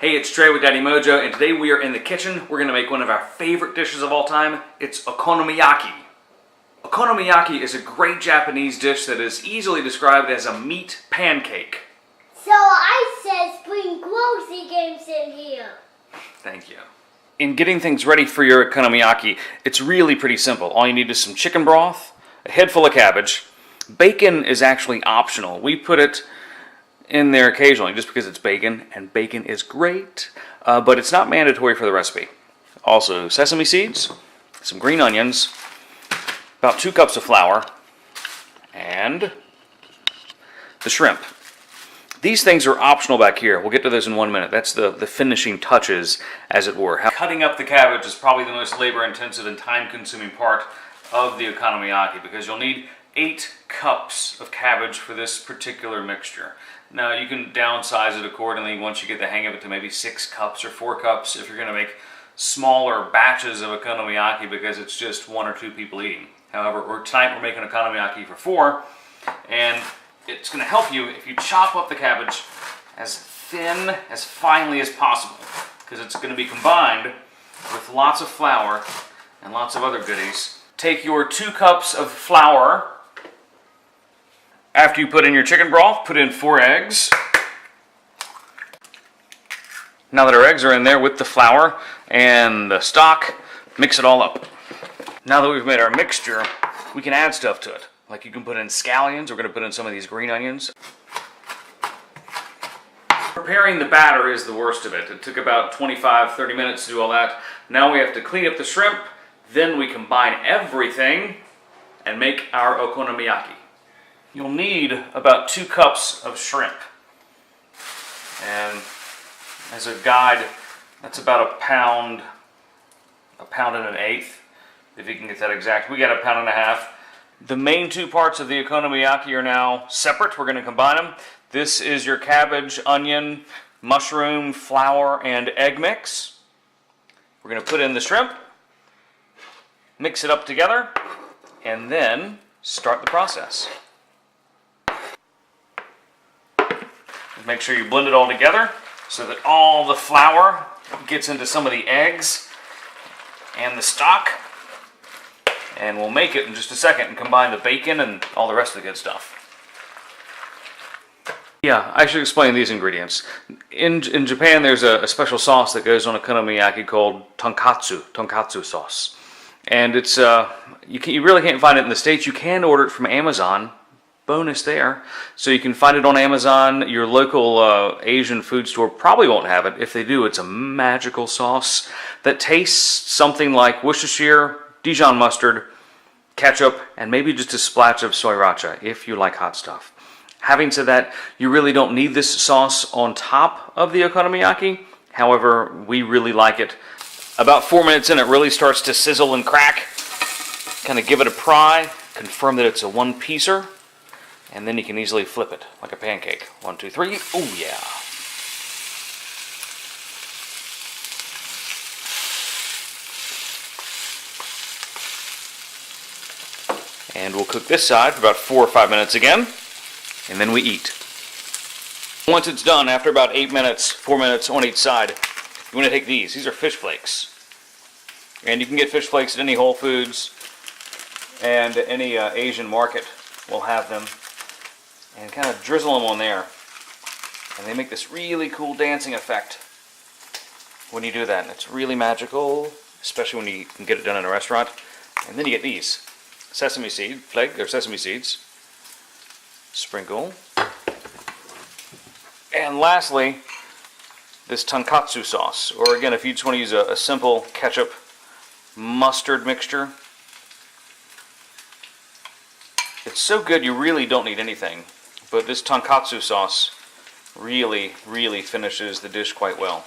Hey, it's Trey with Daddy Mojo, and today we are in the kitchen. We're going to make one of our favorite dishes of all time. It's okonomiyaki. Okonomiyaki is a great Japanese dish that is easily described as a meat pancake. So I said bring grocery games in here. Thank you. In getting things ready for your okonomiyaki, it's really pretty simple. All you need is some chicken broth, a head full of cabbage. Bacon is actually optional. We put it in there occasionally just because it's bacon, and bacon is great, but it's not mandatory for the recipe. Also, sesame seeds, some green onions, about 2 cups of flour, and the shrimp. These things are optional back here. We'll get to those in 1 minute. That's the finishing touches, as it were. Cutting up the cabbage is probably the most labor-intensive and time-consuming part of the okonomiyaki because you'll need 8 cups of cabbage for this particular mixture. Now, you can downsize it accordingly once you get the hang of it to maybe 6 cups or 4 cups if you're going to make smaller batches of okonomiyaki because it's just 1 or 2 people eating. However, tonight we're making okonomiyaki for 4, and it's going to help you if you chop up the cabbage as thin, as finely as possible, because it's going to be combined with lots of flour and lots of other goodies. Take your 2 cups of flour. After you put in your chicken broth, put in 4 eggs. Now that our eggs are in there with the flour and the stock, mix it all up. Now that we've made our mixture, we can add stuff to it. Like you can put in scallions. We're going to put in some of these green onions. Preparing the batter is the worst of it. It took about 25-30 minutes to do all that. Now we have to clean up the shrimp. Then we combine everything and make our okonomiyaki. You'll need about 2 cups of shrimp. And as a guide, that's about a pound and 1/8, if you can get that exact. We got a 1.5 pounds. The main 2 parts of the okonomiyaki are now separate. We're going to combine them. This is your cabbage, onion, mushroom, flour, and egg mix. We're going to put in the shrimp, mix it up together, and then start the process. Make sure you blend it all together so that all the flour gets into some of the eggs and the stock. And we'll make it in just a second and combine the bacon and all the rest of the good stuff. Yeah, I should explain these ingredients. In Japan, there's a special sauce that goes on okonomiyaki called tonkatsu sauce. And it's you really can't find it in the States. You can order it from Amazon. Bonus there. So you can find it on Amazon. Your local Asian food store probably won't have it. If they do, it's a magical sauce that tastes something like Worcestershire, Dijon mustard, ketchup, and maybe just a splash of sriracha if you like hot stuff. Having said that, you really don't need this sauce on top of the okonomiyaki. However, we really like it. About 4 minutes in, it really starts to sizzle and crack. Kind of give it a pry, confirm that it's a one-piecer, and then you can easily flip it like a pancake. 1, 2, 3. Oh yeah. And we'll cook this side for about 4 or 5 minutes again, and then we eat. Once it's done, after about 8 minutes, 4 minutes on each side, you want to take these. These are fish flakes. And you can get fish flakes at any Whole Foods, and any Asian market will have them. And kind of drizzle them on there. And they make this really cool dancing effect when you do that. And it's really magical, especially when you can get it done in a restaurant. And then you get these. Sesame seed, sesame seeds. Sprinkle. And lastly, this tonkatsu sauce. Or again, if you just want to use a simple ketchup mustard mixture. It's so good you really don't need anything. But this tonkatsu sauce really, really finishes the dish quite well.